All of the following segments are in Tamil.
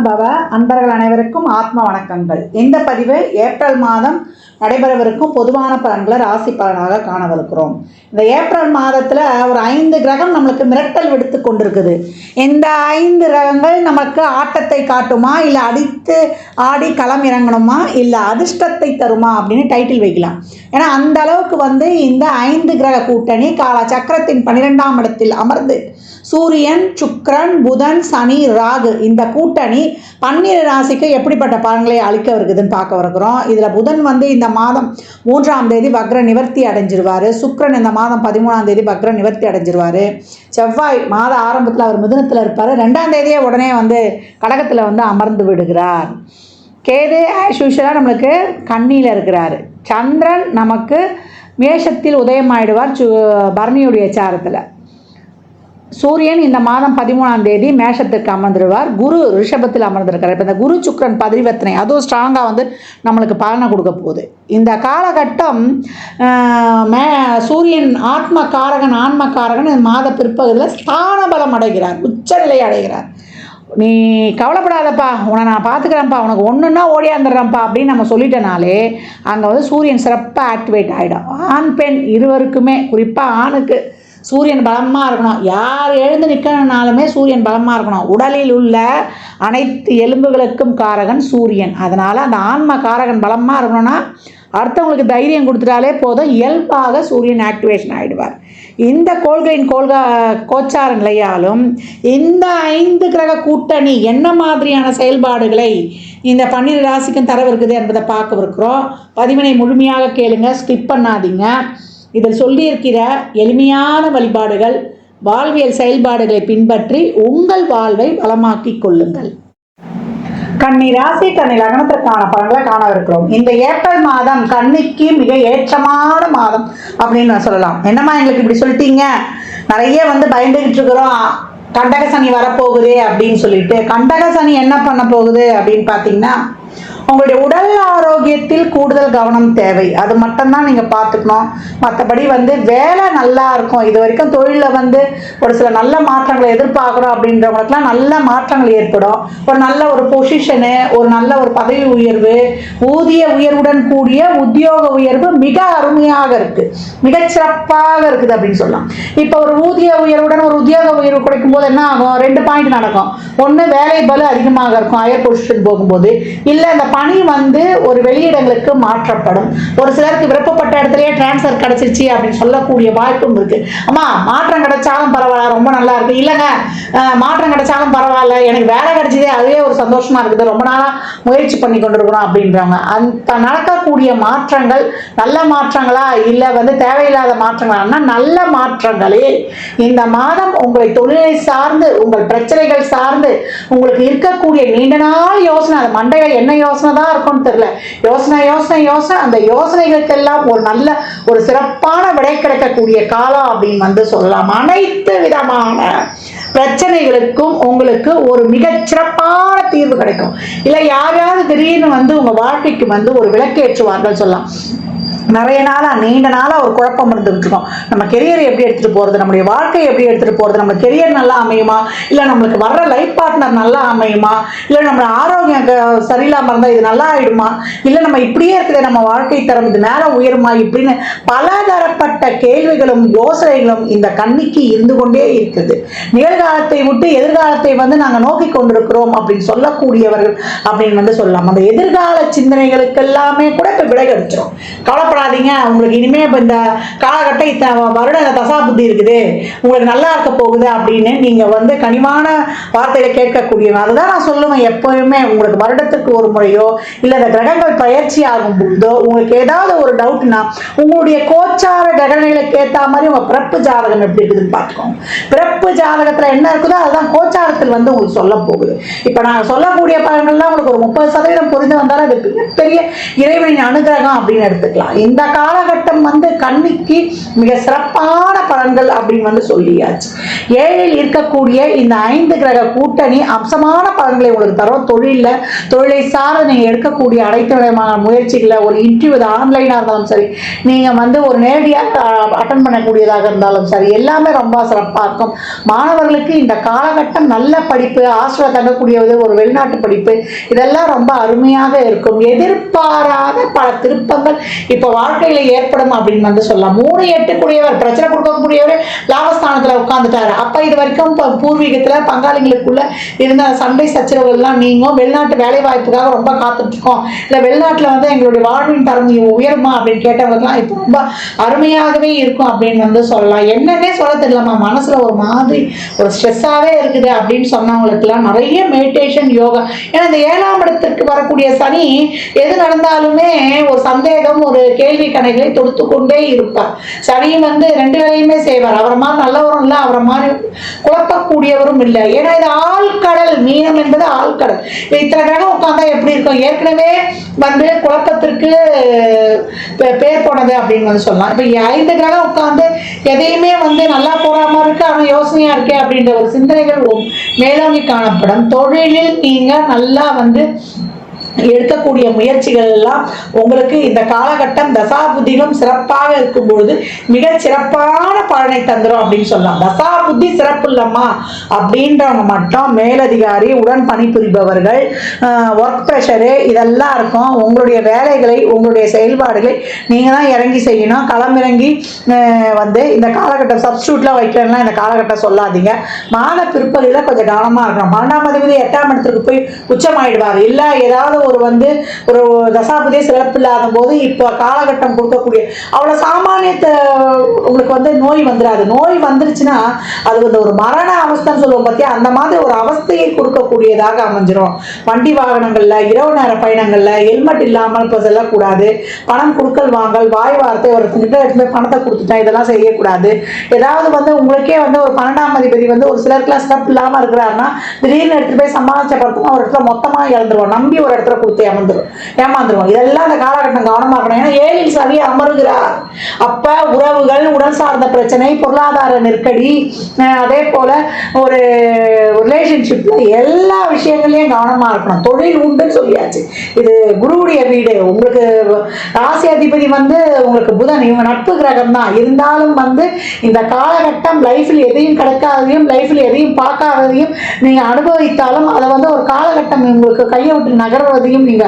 பவ. அன்பர்கள் அனைவருக்கும் ஆத்ம வணக்கங்கள். இந்த பதிவு ஏப்ரல் மாதம் நடைபெறவிருக்கும் பொதுவான பலன்களை ராசி பலனாக காணவிருக்கிறோம். இந்த ஏப்ரல் மாதத்தில் ஒரு 5 கிரகம் நம்மளுக்கு மிரட்டல் விடுத்து கொண்டிருக்குது. இந்த 5 கிரகங்கள் நமக்கு ஆட்டத்தை காட்டுமா, இல்லை அடித்து ஆடி களம் இறங்கணுமா, இல்லை அதிர்ஷ்டத்தை தருமா அப்படின்னு டைட்டில் வைக்கலாம். ஏன்னா அந்த அளவுக்கு இந்த 5 கிரக கூட்டணி கால சக்கரத்தின் 12ஆம் இடத்தில் அமர்ந்து சூரியன், சுக்கிரன், புதன், சனி, ராகு இந்த கூட்டணி 12 ராசிக்கு எப்படிப்பட்ட பலன்களை அளிக்க இருக்குதுன்னு பார்க்க இருக்கிறோம். இதில் புதன் இந்த மாதம் 3ஆம் தேதி வக்ர நிவர்த்தி அடைஞ்சிருவார். சுக்கிரன் இந்த மாதம் 13ஆம் தேதி வக்ர நிவர்த்தி அடைஞ்சிருவார். செவ்வாய் மாத ஆரம்பத்தில் அவர் மிதுனத்தில் இருப்பார். 2ஆம் தேதியே உடனே கடகத்தில் அமர்ந்து விடுகிறார். கேது ஆஸ் யூஷுவலாக நம்மளுக்கு கன்னியில் இருக்கிறார். சந்திரன் நமக்கு மேஷத்தில் உதயமாயிடுவார் பரணியுடைய சாரத்தில். சூரியன் இந்த மாதம் 13ஆம் தேதி மேஷத்துக்கு அமர்ந்துடுவார். குரு ரிஷபத்தில் அமர்ந்திருக்கிறார். இப்போ இந்த குரு சுக்கிரன் பரிவர்த்தனை அதுவும் ஸ்ட்ராங்காக நம்மளுக்கு பலனை கொடுக்க போகுது. இந்த காலகட்டம் சூரியன் ஆத்மகாரகன் ஆன்மகாரகன் இந்த மாத பிற்பகுதியில் ஸ்தான பலம் அடைகிறார், உச்சநிலை அடைகிறார். நீ கவலைப்படாதப்பா, உன்னை நான் பார்த்துக்கிறேன்ப்பா, உனக்கு ஒன்றுன்னா ஓடியாந்துடுறேன்ப்பா அப்படின்னு நம்ம சொல்லிட்டனாலே அங்கே சூரியன் சிறப்பாக ஆக்டிவேட் ஆகிடும். ஆண் பெண் இருவருக்குமே, குறிப்பாக ஆணுக்கு சூரியன் பலமாக இருக்கணும். யார் எழுந்து நிற்கணுனாலுமே சூரியன் பலமாக இருக்கணும். உடலில் உள்ள அனைத்து எலும்புகளுக்கும் காரகன் சூரியன். அதனால் அந்த ஆன்ம காரகன் பலமாக இருக்கணும்னா அடுத்தவங்களுக்கு தைரியம் கொடுத்துட்டாலே போதும், இயல்பாக சூரியன் ஆக்டிவேஷன் ஆகிடுவார். இந்த கோள்களின் கோச்சார நிலையாலும் இந்த 5 கிரக கூட்டணி என்ன மாதிரியான செயல்பாடுகளை இந்த 12 ராசிக்கும் தரவிருக்குது என்பதை பார்க்க இருக்கிறோம். பதிவினை முழுமையாக கேளுங்க, ஸ்கிப் பண்ணாதீங்க. இதில் சொல்லியிருக்கிற எளிமையான வழிபாடுகள், வாழ்வியல் செயல்பாடுகளை பின்பற்றி உங்கள் வாழ்வை வளமாக்கி கொள்ளுங்கள். கன்னி ராசி, கன்னி லக்னத்திற்கான பலன்களை காணவிருக்கிறோம். இந்த ஏப்ரல் மாதம் கன்னிக்கு மிக ஏற்றமான மாதம் அப்படின்னு சொல்லலாம். என்னம்மா எங்களுக்கு இப்படி சொல்லிட்டீங்க, நிறைய பயந்துகிட்டு இருக்கிறோம், கண்டக சனி வரப்போகுது அப்படின்னு சொல்லிட்டு. கண்டக சனி என்ன பண்ண போகுது அப்படின்னு பார்த்தீங்கன்னா, உங்களுடைய உடல் ஆரோக்கியத்தில் கூடுதல் கவனம் தேவை. அது மட்டும்தான் நீங்கள் பார்த்துக்கணும். மற்றபடி வேலை நல்லா இருக்கும். இது வரைக்கும் தொழிலில் ஒரு சில நல்ல மாற்றங்களை எதிர்பார்க்குறோம் அப்படின்றவங்களுக்குலாம் நல்ல மாற்றங்கள் ஏற்படும். ஒரு நல்ல ஒரு பொசிஷனு, ஒரு நல்ல ஒரு பதவி உயர்வு, ஊதிய உயர்வுடன் கூடிய உத்தியோக உயர்வு மிக அருமையாக இருக்குது, மிகச்சிறப்பாக இருக்குது அப்படின்னு சொல்லலாம். இப்போ ஒரு ஊதிய உயர்வுடன் ஒரு உத்தியோக உயர்வு கிடைக்கும் போது என்ன ஆகும்? 2 பாயிண்ட் நடக்கும். ஒன்று, வேலை பளு அதிகமாக இருக்கும் ஹையர் பொசிஷன் போகும்போது. இல்லை அந்த பணி ஒரு வெளியிடங்களுக்கு மாற்றப்படும். ஒரு சிலருக்கு விருப்பப்பட்ட இடத்துலயே டிரான்ஸ்ஃபர் கிடைச்சிருச்சு அப்படின்னு சொல்லக்கூடிய வாய்ப்பும் இருக்கு. அம்மா மாற்றம் கிடைச்சாலும் பரவாயில்ல, ரொம்ப நல்லா இருக்கு. இல்லைங்க மாற்றம் கிடைச்சாலும் பரவாயில்ல, எனக்கு வேலை கிடைச்சதே அதுவே ஒரு சந்தோஷமா இருக்குது, ரொம்ப நாளா முயற்சி பண்ணி கொண்டிருக்கிறோம் அப்படின்றவங்க. அந்த நடக்கக்கூடிய மாற்றங்கள் நல்ல மாற்றங்களா இல்லை தேவையில்லாத மாற்றங்களா? நல்ல மாற்றங்களே. இந்த மாதம் உங்களை தொழிலை சார்ந்து, உங்கள் பிரச்சனைகள் சார்ந்து உங்களுக்கு இருக்கக்கூடிய நீண்ட நாள் யோசனை, அது மண்டையில என்ன யோசனை தான் இருக்கும்னு தெரியல, யோசனை அந்த யோசனைகளுக்கெல்லாம் ஒரு நல்ல ஒரு சிறப்பான விடை கிடைக்கக்கூடிய காலம் அப்படின்னு சொல்லலாம். அனைத்து விதமான பிரச்சனைகளுக்கும் உங்களுக்கு ஒரு மிகச் சிறப்பான தீர்வு கிடைக்கும். இல்லை யாராவது திடீர்னு உங்க வாழ்க்கைக்கு ஒரு விளக்கேற்றுவார்கள் சொல்லலாம். நிறைய நாளாக நீண்ட நாளாக ஒரு குழப்பம் இருந்துகிட்டு இருக்கோம். நம்ம கெரியரை எப்படி எடுத்துகிட்டு போகிறது, நம்மளுடைய வாழ்க்கையை எப்படி எடுத்துகிட்டு போகிறது, நம்ம கெரியர் நல்லா அமையுமா, இல்லை நம்மளுக்கு வர்ற லைஃப் பார்ட்னர் நல்லா அமையுமா, இல்லை நம்ம ஆரோக்கியம் சரியில்லாமல் இருந்தால் இது நல்லா ஆகிடுமா, இல்லை நம்ம இப்படியே இருக்குது நம்ம வாழ்க்கை தரம் இது மேலே உயருமா, இப்படின்னு பலதரப்பட்ட கேள்விகளும் யோசனைகளும் இந்த கன்னிக்கு இருந்து கொண்டே இருக்குது. நிகழ்காலத்தை விட்டு எதிர்காலத்தை நாங்கள் நோக்கி கொண்டிருக்கிறோம் அப்படின்னு சொல்லக்கூடியவர்கள் அப்படின்னு சொல்லலாம். அந்த எதிர்கால சிந்தனைகளுக்கு எல்லாமே கூட இப்போ விடை கிடைச்சிடும். கவலைப்படாதீங்க, உங்களுக்கு இனிமே இந்த காலகட்டம் வருட தசா புத்தி இருக்குது, உங்களுக்கு நல்லா இருக்க போகுது அப்படின்னு நீங்க கனிவான வார்த்தையில கேட்கக்கூடியவங்க. அதுதான் நான் சொல்லுவேன் எப்பவுமே. உங்களுக்கு வருடத்துக்கு ஒரு முறையோ இல்லை இந்த கிரகங்கள் பயிற்சி ஆகும் பொழுதோ உங்களுக்கு ஏதாவது ஒரு டவுட்னா உங்களுடைய கோச்சார கிரகங்களுக்கு ஏற்ற மாதிரி உங்க பிறப்பு ஜாதகம் எப்படி இருக்குதுன்னு பார்த்துக்கோங்க. பிறப்பு ஜாதகத்துல என்ன இருக்குதோ அதுதான் கோச்சாரத்தில் உங்களுக்கு சொல்ல போகுது. இப்ப நான் சொல்லக்கூடிய பலன்கள்லாம் உங்களுக்கு ஒரு 30% புரிந்து வந்தாலும் அது பெரிய இறைவனின் அனுகிரகம் அப்படின்னு எடுத்துக்கலாம். இந்த காலகட்டம் வந்து கன்னிக்கு மிக சிறப்பான பலன்கள் அப்படின்னு வந்து சொல்லியாச்சு. 7ல் இருக்கக்கூடிய இந்த 5 கிரக கூட்டணி அம்சமான பலன்களை உங்களுக்கு தரும். தொழிலை சார்ந்து நீங்க எடுக்கக்கூடிய அனைத்து விதமான முயற்சிகளை, ஒரு இன்டர்வியூ ஆன்லைனா இருந்தாலும் சரி, நீங்க வந்து ஒரு நேரடியாக அட்டன் பண்ணக்கூடியதாக இருந்தாலும் சரி, எல்லாமே ரொம்ப சிறப்பாக இருக்கும். மாணவர்களுக்கு இந்த காலகட்டம் நல்ல படிப்பு, ஹாஸ்டலில் தங்கக்கூடியது, ஒரு வெளிநாட்டு படிப்பு, இதெல்லாம் ரொம்ப அருமையாக இருக்கும். எதிர்பாராத பல திருப்பங்கள் இப்போ வாழ்க்கையில ஏற்படும் அப்படின்னு வந்து சொல்லலாம். 3-8 கூடியவர், பிரச்சனை கொடுக்கக்கூடியவர் லாபஸ்தானத்துல உட்கார்ந்துட்டாரு. அப்ப இது வரைக்கும் பூர்வீகத்துல பங்காளிகளுக்குள்ள இருந்த சண்டை சச்சரவுகள்லாம் நீங்கும். வெளிநாட்டு வேலை வாய்ப்புக்காக ரொம்ப காத்துட்டு இருக்கோம், இல்ல வெளிநாட்டுல வந்து எங்களுடைய வாழ்வின் தரம் உயருமா அப்படின்னு கேட்டவங்களுக்குலாம் இப்போ ரொம்ப அருமையாகவே இருக்கும் அப்படின்னு வந்து சொல்லலாம். என்னன்னே சொல்ல தெரியலமா, மனசுல ஒரு மாதிரி ஒரு ஸ்ட்ரெஸ்ஸாவே இருக்குது அப்படின்னு சொன்னவங்களுக்கு எல்லாம் நிறைய மெடிடேஷன், யோகா. ஏன்னா இந்த 7ஆம் இடத்திற்கு வரக்கூடிய சனி எது நடந்தாலுமே ஒரு சந்தேகம், ஒரு கேள்வி கணைகளை தொடுத்து கொண்டே இருப்பார். சனி வந்து 2 வேலையுமே செய்வார். அவரை மாதிரி நல்லவரும் இல்லை, அவரை மாதிரி குழப்பக்கூடியவரும் இல்லை. ஏன்னா இது ஆழ்கடல், மீனம் என்பது ஆழ்கடல். இத்தனை கிரகம் உட்கார்ந்தா எப்படி இருக்கும்? ஏற்கனவே வந்து குழப்பத்திற்கு பேர் போனது அப்படின்னு வந்து சொல்லலாம். இப்ப 5 கிரகம் உட்கார்ந்து எதையுமே வந்து நல்லா போறாம இருக்கு, அவன் யோசனையா இருக்கே அப்படின்ற ஒரு சிந்தனைகள் மேலோங்கி காணப்படும். தொழிலில் நீங்க நல்லா வந்து எடுக்கக்கூடிய முயற்சிகள் எல்லாம் உங்களுக்கு இந்த காலகட்டம் தசாபுத்திகளும் சிறப்பாக இருக்கும் பொழுது மிக சிறப்பான பலனை தந்துடும் அப்படின்னு சொல்லலாம். தசாபுத்தி சிறப்பு இல்லம்மா அப்படின்றவங்க மட்டும் மேலதிகாரி, உடன் பணிபுரிபவர்கள், ஒர்க் ப்ரெஷரு இதெல்லாம் இருக்கும். உங்களுடைய வேலைகளை, உங்களுடைய செயல்பாடுகளை நீங்க தான் இறங்கி செய்யணும். களமிறங்கி வந்து இந்த காலகட்டம் சப்ஸ்டியூட்லாம் வைக்கலாம் இந்த காலகட்டம் சொல்லாதீங்க. மாத பிற்பகுதியில் கொஞ்சம் கவனமா இருக்கணும். 12ஆம் அதிபதி 8ஆம் இடத்துக்கு போய் உச்சமாயிடுவார். இல்ல ஏதாவது ஒரு வந்து ஒரு தசாபதியே சிறப்பு இல்லாத போது இப்போ காலகட்டம் கொடுக்கக்கூடிய அவ்வளவு சாமானியத்தை உங்களுக்கு வந்து நோய் வந்துடாது. நோய் வந்துருச்சுன்னா அது வந்து ஒரு மரண அவஸ்தைன்னு சொல்லுவோம் பார்த்தியா, அந்த மாதிரி ஒரு அவஸ்தையை கொடுக்கக்கூடியதாக அமைஞ்சிரும். வண்டி வாகனங்கள்ல, இரவு நேர பயணங்கள்ல ஹெல்மெட் இல்லாமல் இப்போ செல்லக்கூடாது. பணம் கொடுக்கல் வாங்கல், வாய் வார்த்தை, ஒரு எடுத்து பணத்தை கொடுத்துட்டா இதெல்லாம் செய்யக்கூடாது. ஏதாவது வந்து உங்களுக்கே வந்து ஒரு 12ஆம் அதிபதி வந்து ஒரு சிலருக்குலாம் சிறப்பு இல்லாமல் இருக்கிறாருன்னா திடீர்னு எடுத்துட்டு போய் சமாளிச்ச படத்துக்கு ஒரு இடத்துல மொத்தமாக இழந்துருவோம், நம்பி ஒரு இடத்துல கொடுத்து ஏமாந்துருவோம். இதெல்லாம் அந்த காலகட்டம் கவனமா இருக்கணும். ஏன்னா 7ல் சனி அமருகிறார். அப்ப உறவுகள், உடல் சார்ந்த பிரச்சனை, பொருளாதார நெருக்கடி, அதே போல ஒரு ரிலேஷன்ஷிப்ல எல்லா விஷயங்களையும் கவனமா இருக்கணும். தொழில் உண்டுன்னு சொல்லியாச்சு. இது குருவுடைய வீடு. உங்களுக்கு ராசி அதிபதி வந்து உங்களுக்கு புதன், இவங்க நட்பு கிரகம் தான். இருந்தாலும் வந்து இந்த காலகட்டம் லைஃபில் எதையும் கிடைக்காததையும், லைஃபில் எதையும் பார்க்காததையும் நீங்க அனுபவித்தாலும் அதை வந்து ஒரு காலகட்டம் உங்களுக்கு கையை விட்டு நகர்வதையும் நீங்க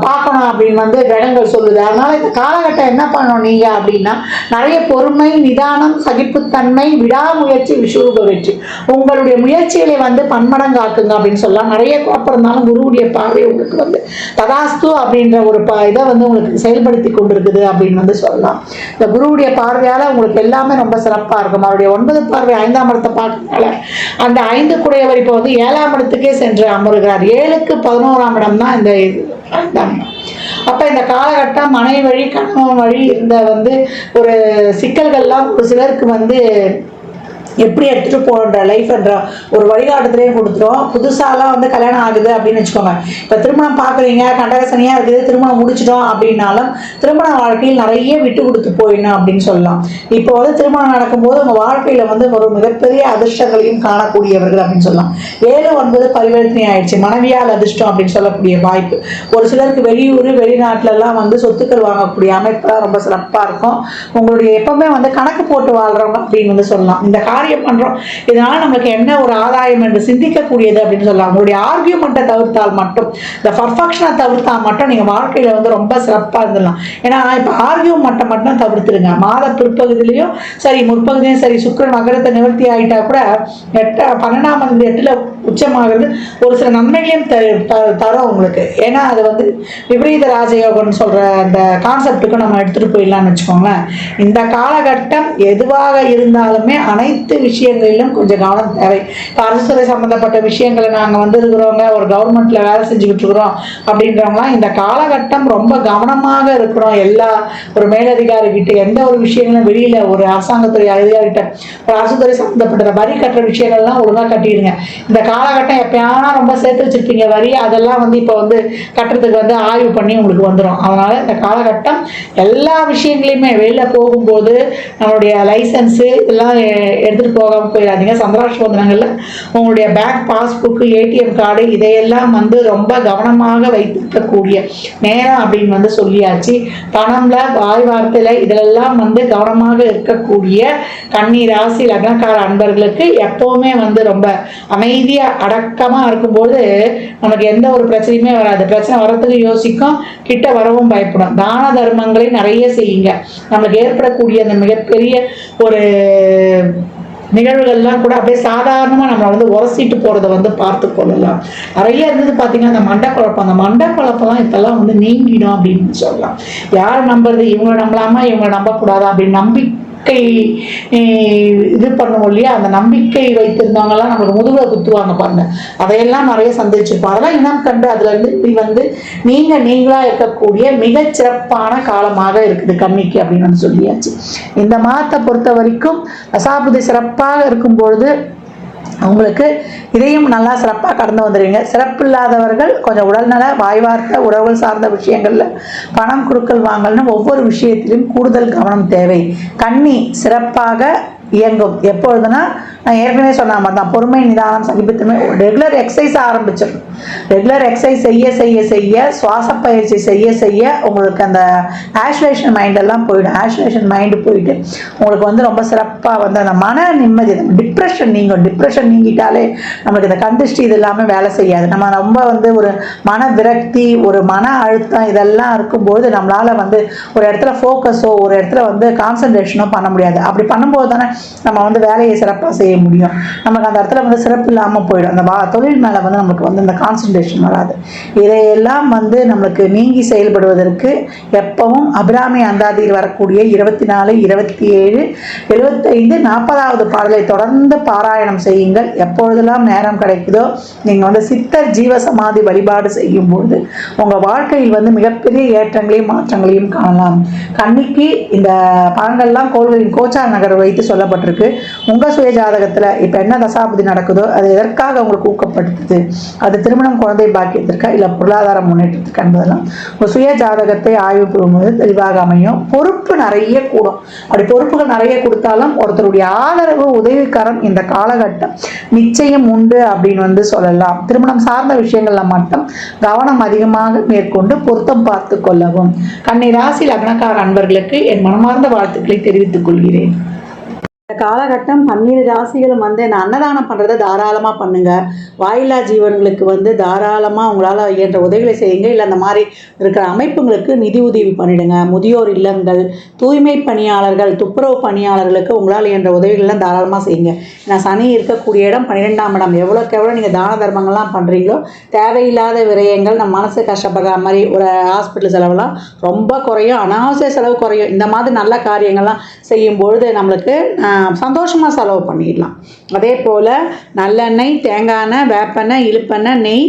பார்க்கணும் அப்படின்னு வந்து கிரகங்கள் சொல்லுது. அதனால இந்த காலகட்டம் என்ன பண்ணணும் நீங்க அப்படின்னா, நிறைய பொறுமை, நிதானம், சகிப்புத்தன்மை, விடாமுயற்சி, விஸ்வரூப வெற்றி. உங்களுடைய முயற்சிகளை வந்து பன்மடங்காக்குங்க அப்படின்னு சொல்லலாம். நிறைய குழப்பம் இருந்தாலும் குருவுடைய பார்வை உங்களுக்கு வந்து ததாஸ்து அப்படின்ற ஒரு இதை வந்து உங்களுக்கு செயல்படுத்தி கொண்டிருக்குது அப்படின்னு வந்து சொல்லலாம். இந்த குருவுடைய பார்வையால உங்களுக்கு எல்லாமே ரொம்ப சிறப்பா இருக்கும். அவருடைய 9 பார்வை 5ஆம் இடத்தை பார்க்கறதுனால அந்த 5 குடையவர் இப்போ வந்து 7ஆம் இடத்துக்கே சென்று அமருகிறார். 7க்கு 11ஆம் இடம் தான் இந்த அப்ப இந்த காலகட்டம் மனை வழி, கணவன் வழி இருந்த வந்து ஒரு சிக்கல்கள்லாம் ஒரு சிலருக்கு வந்து எப்படி எடுத்துட்டு போகின்ற லைஃப் என்ற ஒரு வழிகாட்டுதலையும் கொடுத்துரும். புதுசாலாம் வந்து கல்யாணம் ஆகுது அப்படின்னு வச்சுக்கோங்க. இப்போ திருமணம் பார்க்குறீங்க, கண்டகசனியாக இருக்குது, திருமணம் முடிச்சிட்டோம் அப்படின்னாலும் திருமண வாழ்க்கையில் நிறைய விட்டு கொடுத்து போயிடணும் அப்படின்னு சொல்லலாம். இப்போ வந்து திருமணம் நடக்கும்போது உங்கள் வாழ்க்கையில் வந்து ஒரு மிகப்பெரிய அதிர்ஷ்டங்களையும் காணக்கூடியவர்கள் அப்படின்னு சொல்லலாம். 7-9 பரிவர்த்தனை ஆயிடுச்சு. மனைவியால் அதிர்ஷ்டம் அப்படின்னு சொல்லக்கூடிய வாய்ப்பு. ஒரு சிலருக்கு வெளியூர், வெளிநாட்டிலலாம் வந்து சொத்துக்கள் வாங்கக்கூடிய அமைப்பெல்லாம் ரொம்ப சிறப்பாக இருக்கும். உங்களுடைய எப்பவுமே வந்து கணக்கு போட்டு வாழ்கிறவங்க அப்படின்னு வந்து சொல்லலாம். இந்த பண்றோம், இதனால நமக்கு என்ன ஒரு ஆதாயம் என்று சிந்திக்கக்கூடியது அப்படின்னு சொல்லலாம். உங்களுடைய ஆர்கியூமெண்ட்டை தவிர்த்தால் மட்டும், இந்த பர்ஃபெக்ஷனை தவிர்த்தால் மட்டும் நீங்க வாழ்க்கையில வந்து ரொம்ப சிறப்பா இருந்துடலாம். ஏன்னா இப்ப ஆர்கியூமெண்ட்டை மட்டும் தவிர்த்துருங்க. மாத பிற்பகுதியிலையும் சரி, முற்பகுதியும் சரி, சுக்கிரன் மகரத்தை நிவர்த்தி ஆகிட்டா கூட 12ஆம் அதிபதி 8ல் உச்சமாகிறது ஒரு சில நன்மைகளையும் தரும் உங்களுக்கு. ஏன்னா அது வந்து விபரீத ராஜயோகம்னு சொல்ற அந்த கான்செப்டுக்கு நம்ம எடுத்துட்டு போயிடலாம்னு வச்சுக்கோங்களேன். இந்த காலகட்டம் எதுவாக இருந்தாலுமே அனைத்து விஷயங்களிலும் கொஞ்சம் கவனம் தேவை. இப்போ அரசுத்துறை சம்பந்தப்பட்ட விஷயங்களை நாங்கள் வந்து இருக்கிறவங்க, ஒரு கவர்மெண்ட்ல வேலை செஞ்சுக்கிட்டு இருக்கிறோம் அப்படின்றவங்களாம் இந்த காலகட்டம் ரொம்ப கவனமாக இருக்கிறோம். எல்லா ஒரு மேலதிகாரி கிட்ட எந்த ஒரு விஷயங்களும் வெளியில ஒரு அரசாங்கத்துறை அதிகாரிகிட்ட ஒரு அரசுத்துறை சம்பந்தப்பட்ட வரி கட்டுற விஷயங்கள்லாம் ஒழுங்காக கட்டிடுங்க. இந்த கால காலகட்டம் எப்பயானா ரொம்ப சேர்த்து வச்சுருப்பீங்க வரி, அதெல்லாம் வந்து இப்போ வந்து கட்டுறதுக்கு வந்து ஆய்வு பண்ணி உங்களுக்கு வந்துடும். அதனால் இந்த காலகட்டம் எல்லா விஷயங்களையுமே வெளியில் போகும்போது நம்மளுடைய லைசன்ஸு இதெல்லாம் எடுத்துகிட்டு போகாமல் போயிடாதீங்க. சந்திராஷ்டமங்களில் உங்களுடைய பேங்க் பாஸ்புக்கு, ஏடிஎம் கார்டு இதையெல்லாம் வந்து ரொம்ப கவனமாக வைத்திருக்கக்கூடிய நேரம் அப்படின்னு வந்து சொல்லியாச்சு. பணம்ல, வாய் வார்த்தையில் இதிலெல்லாம் வந்து கவனமாக இருக்கக்கூடிய கன்னி ராசி லக்னக்கார அன்பர்களுக்கு எப்போவுமே வந்து ரொம்ப அமைதியாக அடக்கமாக இருக்கும்போது நமக்கு எந்த ஒரு பிரச்சனையுமே வராது. பிரச்சனை வர்றதுக்கு யோசிக்கும், கிட்ட வரவும் பயப்படும். தான தர்மங்களை நிறைய செய்யுங்க. நம்மளுக்கு ஏற்படக்கூடிய அந்த மிகப்பெரிய ஒரு நிகழ்வுகள்லாம் கூட அப்படியே சாதாரணமாக நம்ம வந்து உரசிட்டு போகிறத வந்து பார்த்து கொள்ளலாம். நிறைய இருந்தது பார்த்தீங்கன்னா அந்த மண்டக்குழப்பம். அந்த மண்டக்குழப்பம்லாம் இப்போல்லாம் வந்து நீங்கிடும் அப்படின்னு சொல்லலாம். யார் நம்புறது, இவங்களை நம்பலாமா இவங்களை நம்பக்கூடாதா அப்படின்னு நம்பிக்கை இது பண்ணுவோம் இல்லையா, அந்த நம்பிக்கை வைத்திருந்தவங்கலாம் நம்மளுக்கு முதுகில் குத்துவாங்க பாருங்க. அதையெல்லாம் நிறைய சந்திச்சிருப்போம். அதெல்லாம் இனம் கண்டு அதுல இருந்து இப்படி வந்து நீங்களா இருக்கக்கூடிய மிகச்சிறப்பான காலமாக இருக்குது கன்னிக்கு அப்படின்னு வந்து சொல்லியாச்சு. இந்த மாதத்தை பொறுத்த வரைக்கும் தசாபுதி சிறப்பாக இருக்கும்பொழுது அவங்களுக்கு இதையும் நல்லா சிறப்பாக கடந்து வந்துடுவீங்க. சிறப்பு இல்லாதவர்கள் கொஞ்சம் உடல்நல, வாய்வார்த்த, உறவுகள் சார்ந்த விஷயங்களில் பணம் கொடுக்கல் வாங்கல்னு ஒவ்வொரு விஷயத்திலும் கூடுதல் கவனம் தேவை. கன்னி சிறப்பாக இயங்கும். எப்பொழுதுனா நான் ஏற்கனவே சொன்ன மாதிரி தான், பொறுமை, நிதானம், சகிப்புத்தன்மை. ரெகுலர் எக்ஸசைஸ் ஆரம்பிச்சிடும். ரெகுலர் எக்ஸசைஸ் செய்ய செய்ய செய்ய, சுவாச பயிற்சி செய்ய செய்ய உங்களுக்கு அந்த ஆஷ்லேஷன் மைண்டெல்லாம் போயிடும். ஆஷ்லேஷன் மைண்டு போயிட்டு உங்களுக்கு வந்து ரொம்ப சிறப்பாக வந்து அந்த மன நிம்மதி, டிப்ரெஷன் நீங்கிட்டாலே நம்மளுக்கு இந்த கந்திஷ்டி இது எல்லாமே வேலை செய்யாது. நம்ம ரொம்ப வந்து ஒரு மன விரக்தி, ஒரு மன அழுத்தம் இதெல்லாம் இருக்கும்போது நம்மளால் வந்து ஒரு இடத்துல ஃபோக்கஸோ ஒரு இடத்துல வந்து கான்சன்ட்ரேஷனோ பண்ண முடியாது. அப்படி பண்ணும்போது தானே நம்ம வந்து வேலையை சிறப்பாக செய்ய முடியும். நமக்கு அந்த இடத்துல வந்து சிறப்பு இல்லாமல் போயிடும். அந்த தொழில் மேலே வந்து நமக்கு வந்து இந்த கான்சன்ட்ரேஷன் வராது. இதையெல்லாம் வந்து நம்மளுக்கு நீங்கி செயல்படுவதற்கு எப்பவும் அபிராமி அந்தாதியில் வரக்கூடிய 24, 27, 75, 40வது பாடலை தொடர்ந்து பாராயணம் செய்யுங்கள். எப்பொழுதெல்லாம் நேரம் கிடைக்குதோ நீங்கள் வந்து சித்தர் ஜீவசமாதி வழிபாடு செய்யும்போது உங்கள் வாழ்க்கையில் வந்து மிகப்பெரிய ஏற்றங்களையும் மாற்றங்களையும் காணலாம். கன்னிக்கு இந்த பழங்கள்லாம் கோள்களின் கோச்சார நகர் வைத்து சொல்லப்பட்டிருக்கு. உங்கள் சுய ஜாதகத்தில் இப்போ என்ன தசாபதி நடக்குதோ அது எதற்காக உங்களுக்கு ஊக்கப்படுத்துது, அது திருமணம், குழந்தை பாக்கியத்திற்கா இல்லை பொருளாதார முன்னேற்றத்துக்கு என்பதெல்லாம் உங்கள் சுய ஜாதகத்தை ஆய்வு பண்ணும்போது தெளிவாக அமையும். பொறுப்பு நிறைய கூடும். அப்படி பொறுப்புகள் நிறைய கொடுத்தாலும் ஒருத்தருடைய ஆதரவு, உதவிக்காரம் இந்த காலகட்டம் நிச்சயம் உண்டு அப்படின்னு வந்து சொல்லலாம். திருமணம் சார்ந்த விஷயங்கள்ல மட்டும் கவனம் அதிகமாக மேற்கொண்டு பொருத்தம் பார்த்து கொள்ளவும். கன்னி ராசி லக்னக்கார அன்பர்களுக்கு என் மனமார்ந்த வாழ்த்துக்களை தெரிவித்துக் கொள்கிறேன். இந்த காலகட்டம் 12 ராசிகளும் வந்து இந்த அன்னதானம் பண்ணுறதை தாராளமாக பண்ணுங்கள். வாயில்லா ஜீவன்களுக்கு வந்து தாராளமாக உங்களால் இயன்ற உதவிகளை செய்யுங்க. இல்லை அந்த மாதிரி இருக்கிற அமைப்புங்களுக்கு நிதி உதவி பண்ணிடுங்க. முதியோர் இல்லங்கள், தூய்மை பணியாளர்கள், துப்புரவு பணியாளர்களுக்கு உங்களால் இயன்ற உதவிகள்லாம் தாராளமாக செய்யுங்க. ஏன்னா சனி இருக்கக்கூடிய இடம் 12ஆம் இடம். எவ்வளோக்கு எவ்வளோ நீங்கள் தான தர்மங்கள்லாம் பண்ணுறீங்களோ தேவையில்லாத விரயங்கள், நம்ம மனசு கஷ்டப்படுற மாதிரி ஒரு ஹாஸ்பிட்டல் செலவெல்லாம் ரொம்ப குறையும், அனாவசிய செலவு குறையும். இந்த மாதிரி நல்ல காரியங்கள்லாம் செய்யும்பொழுது நம்மளுக்கு சந்தோஷமாக செலவு பண்ணிடலாம். அதே போல் நல்லெண்ணெய், தேங்காய் எண்ணெய், வேப்பெண்ணெய், இழுப்பெண்ணெய், நெய்,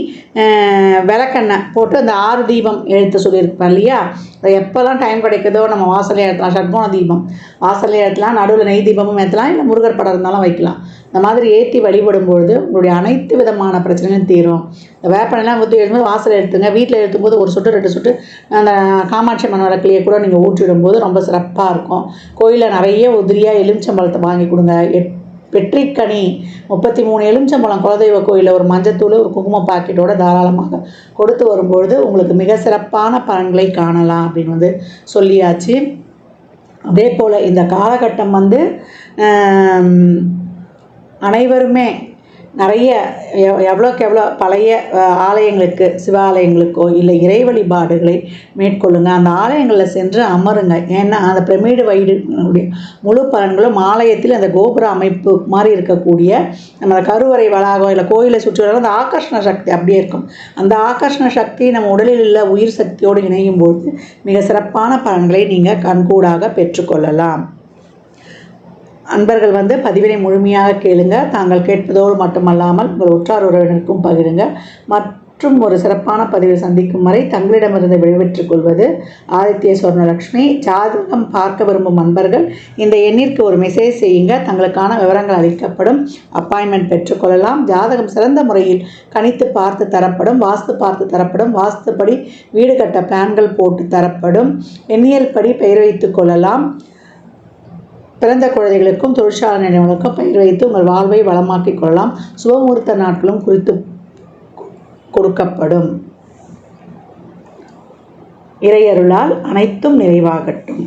விளக்கெண்ணெய் போட்டு அந்த 6 தீபம் எழுத்து சொல்லியிருப்பேன் இல்லையா, அதை எப்போல்லாம் டைம் கிடைக்குதோ நம்ம வாசலே ஏற்றலாம். ஷட்கோண தீபம் வாசலே ஏற்றலாம், நடுவில் நெய் தீபமும் ஏற்றலாம், இல்லை முருகர் படம் இருந்தாலும் வைக்கலாம். இந்த மாதிரி ஏற்றி வழிபடும்பொழுது உங்களுடைய அனைத்து விதமான பிரச்சனையும் தீரும். இந்த வேப்பெண்ணெய்லாம் ஊற்றி எழுதும்போது வாசல் எடுத்துங்க. வீட்டில் எடுத்தும்போது 1 சொட்டு 2 சொட்டு அந்த காமாட்சி அம்மன் விளக்குலையே கூட நீங்கள் ஊற்றிடும்போது ரொம்ப சிறப்பாக இருக்கும். கோயிலில் நிறைய உதிரியாக எலுமிச்சம்பழத்தை வாங்கி கொடுங்க. வெற்றிக்கனி 33 எலுமிச்சம்பழம் குலதெய்வ கோயிலில் ஒரு மஞ்சத்தூள், ஒரு குங்குமம் பாக்கெட்டோட தாராளமாக கொடுத்து வரும்பொழுது உங்களுக்கு மிக சிறப்பான பலன்களை காணலாம் அப்படின்னு வந்து சொல்லியாச்சு. அதே போல் இந்த காலகட்டம் வந்து அனைவருமே நிறைய எவ்வளோக்கு எவ்வளோ பழைய ஆலயங்களுக்கு, சிவாலயங்களுக்கோ இல்லை இறை வழிபாடுகளை மேற்கொள்ளுங்க. அந்த ஆலயங்களில் சென்று அமருங்க. ஏன்னா அந்த பிரமிடு வைடுடைய முழு பலன்களும் ஆலயத்தில் அந்த கோபுர அமைப்பு மாதிரி இருக்கக்கூடிய நம்ம கருவறை வளாகம் இல்லை கோயிலை சுற்றி வர அந்த ஆகர்ஷண சக்தி அப்படியே இருக்கும். அந்த ஆகர்ஷண சக்தி நம்ம உடலில் உள்ள உயிர் சக்தியோடு இணையும் போது மிக சிறப்பான பலன்களை நீங்கள் கண்கூடாக பெற்றுக்கொள்ளலாம். அன்பர்கள் வந்து பதிவினை முழுமையாக கேளுங்க. தாங்கள் கேட்பதோடு மட்டுமல்லாமல் உங்கள் உற்றார் உறவினருக்கும் பகிருங்க. மற்றும் ஒரு சிறப்பான பதிவில் சந்திக்கும் வரை தங்களிடமிருந்து விடைபெற்றுக் கொள்வது ஆதித்ய சொர்ணலக்ஷ்மி. ஜாதகம் பார்க்க விரும்பும் நண்பர்கள் இந்த எண்ணிற்கு ஒரு மெசேஜ் செய்யுங்க. தங்களுக்கான விவரங்கள் அளிக்கப்படும். அப்பாயின்மெண்ட் பெற்றுக்கொள்ளலாம். ஜாதகம் சிறந்த முறையில் கணித்து பார்த்து தரப்படும். வாஸ்து பார்த்து தரப்படும். வாஸ்துப்படி வீடு கட்ட பிளான்கள் போட்டு தரப்படும். எண்ணியல் படி பெயர் வைத்துக் கொள்ளலாம். பிறந்த குழந்தைகளுக்கும் தொழிற்சாலை நிறுவனங்களுக்கும் பெயர் வைத்து உங்கள் வாழ்வை வளமாக்கிக் கொள்ளலாம். சுபமுகூர்த்த நாட்களும் குறித்து கொடுக்கப்படும். இறையருளால் அனைத்தும் நிறைவாகட்டும்.